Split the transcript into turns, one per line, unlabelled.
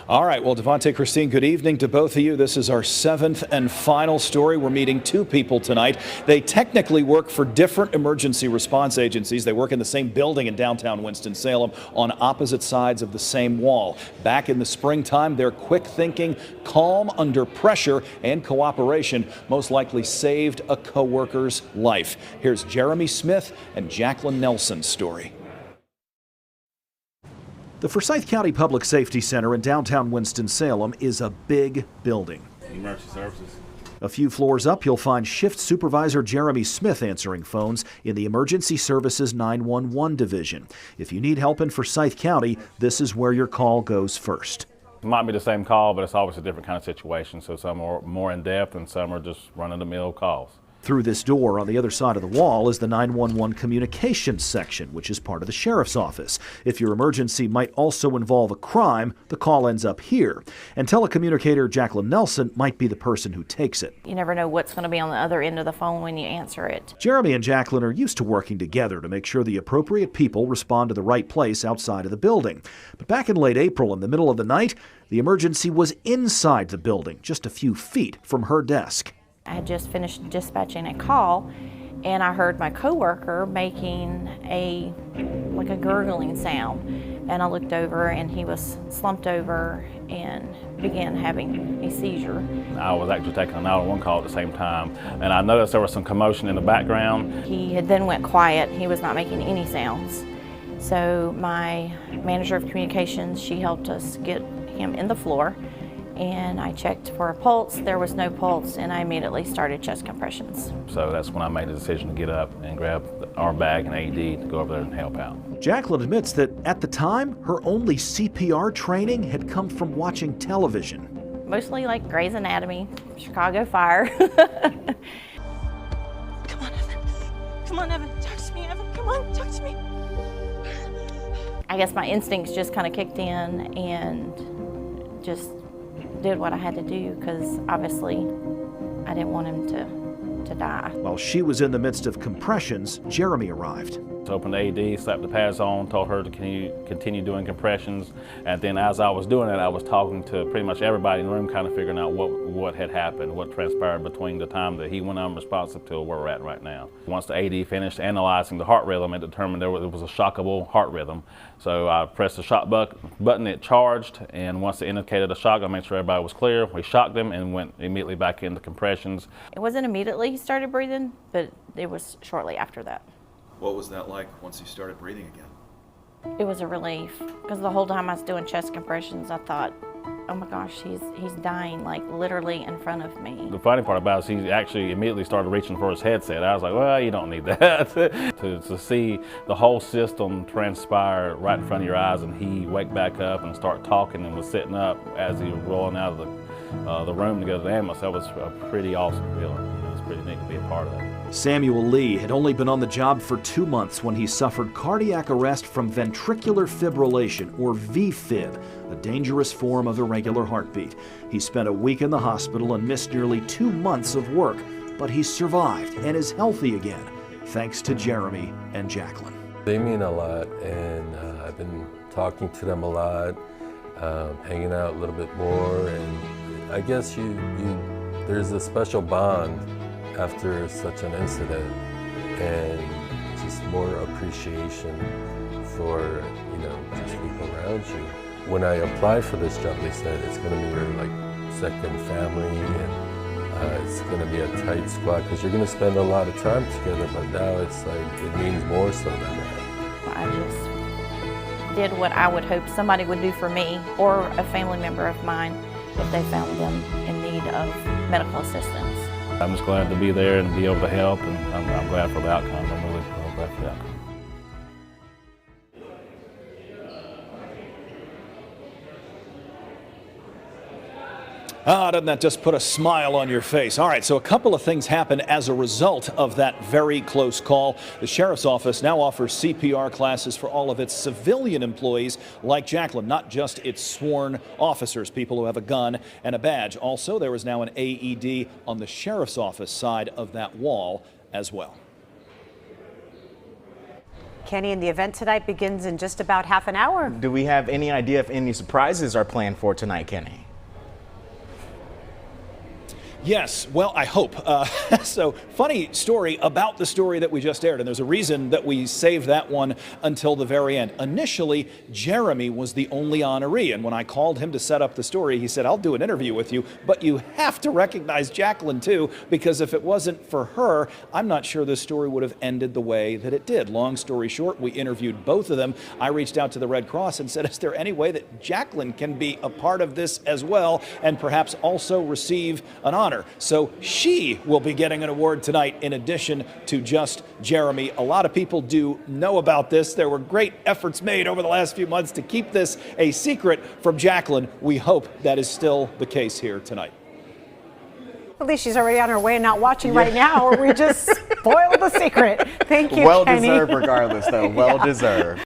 All right, well, Devontae, Christine, good evening to both of you. This is our seventh and final story. We're meeting two people tonight. They technically work for different emergency response agencies. They work in the same building in downtown Winston-Salem on opposite sides of the same wall. Back in the springtime, their quick thinking, calm under pressure, and cooperation most likely saved a co-worker's life. Here's Jeremy Smith and Jacqueline Nelson's story. The Forsyth County Public Safety Center in downtown Winston-Salem is a big building.
Emergency services.
A few floors up, you'll find Shift Supervisor Jeremy Smith answering phones in the Emergency Services 911 division. If you need help in Forsyth County, this is where your call goes first.
It might be the same call, but it's always a different kind of situation. So some are more in depth and some are just run-of-the-mill calls.
Through this door on the other side of the wall is the 911 communications section, which is part of the sheriff's office. If your emergency might also involve a crime, the call ends up here. And telecommunicator Jacqueline Nelson might be the person who takes it.
You never know what's going to be on the other end of the phone when you answer it.
Jeremy and Jacqueline are used to working together to make sure the appropriate people respond to the right place outside of the building. But back in late April, in the middle of the night, the emergency was inside the building, just a few feet from her desk.
I had just finished dispatching a call and I heard my coworker making like a gurgling sound, and I looked over and he was slumped over and began having a seizure.
I was actually taking a 911 call at the same time, and I noticed there was some commotion in the background.
He had then went quiet. He was not making any sounds. So my manager of communications, she helped us get him in the floor. And I checked for a pulse. There was no pulse, and I immediately started chest compressions.
So that's when I made the decision to get up and grab our bag and AED to go over there and help out.
Jacqueline admits that at the time, her only CPR training had come from watching television.
Mostly like Grey's Anatomy, Chicago Fire.
Come on, Evan. Come on, Evan. Talk to me, Evan. Come on, talk to me.
I guess my instincts just kind of kicked in and just did what I had to do, because obviously I didn't want him to die.
While she was in the midst of compressions, Jeremy arrived.
Opened the AED, slapped the pads on, told her to continue doing compressions, and then as I was doing it, I was talking to pretty much everybody in the room, kind of figuring out what had happened, what transpired between the time that he went unresponsive to where we're at right now. Once the AED finished analyzing the heart rhythm, it determined there was a shockable heart rhythm. So I pressed the shock button, it charged, and once it indicated a shock, I made sure everybody was clear. We shocked him and went immediately back into compressions.
It wasn't immediately he started breathing, but it was shortly after that.
What was that like once you started breathing again?
It was a relief, because the whole time I was doing chest compressions, I thought, oh my gosh, he's dying, like literally in front of me.
The funny part about it is he actually immediately started reaching for his headset. I was like, well, you don't need that. to see the whole system transpire right in front of your eyes, and he wake back up and start talking and was sitting up as he was rolling out of the room to go to the ambulance, that was a pretty awesome feeling. It was pretty neat to be a part of that.
Samuel Lee had only been on the job for 2 months when he suffered cardiac arrest from ventricular fibrillation, or VFib, a dangerous form of irregular heartbeat. He spent a week in the hospital and missed nearly 2 months of work, but he survived and is healthy again, thanks to Jeremy and Jacqueline.
They mean a lot, and I've been talking to them a lot, hanging out a little bit more, and I guess there's a special bond after such an incident, and just more appreciation for, just people around you. When I applied for this job, they said it's going to be your second family, and it's going to be a tight squad because you're going to spend a lot of time together, but now it's like it means more so than that.
I just did what I would hope somebody would do for me or a family member of mine if they found them in need of medical assistance.
I'm just glad to be there and be able to help, and I'm glad for the outcome. I'm really glad for the outcome.
Doesn't that just put a smile on your face? All right, so a couple of things happen as a result of that very close call. The sheriff's office now offers CPR classes for all of its civilian employees like Jacqueline, not just its sworn officers, people who have a gun and a badge. Also, there is now an AED on the sheriff's office side of that wall as well.
Kenny, and the event tonight begins in just about half an hour.
Do we have any idea if any surprises are planned for tonight, Kenny?
Yes, well, I hope. So, funny story about the story that we just aired, and there's a reason that we saved that one until the very end. Initially, Jeremy was the only honoree, and when I called him to set up the story, he said, I'll do an interview with you, but you have to recognize Jacqueline too, because if it wasn't for her, I'm not sure this story would have ended the way that it did. Long story short, we interviewed both of them. I reached out to the Red Cross and said, is there any way that Jacqueline can be a part of this as well, and perhaps also receive an honor? So she will be getting an award tonight in addition to just Jeremy. A lot of people do know about this. There were great efforts made over the last few months to keep this a secret from Jacqueline. We hope that is still the case here tonight.
At least she's already on her way and not watching right now, or we just spoiled the secret. Thank you,
Well
Kenny.
deserved regardless, though. Well deserved.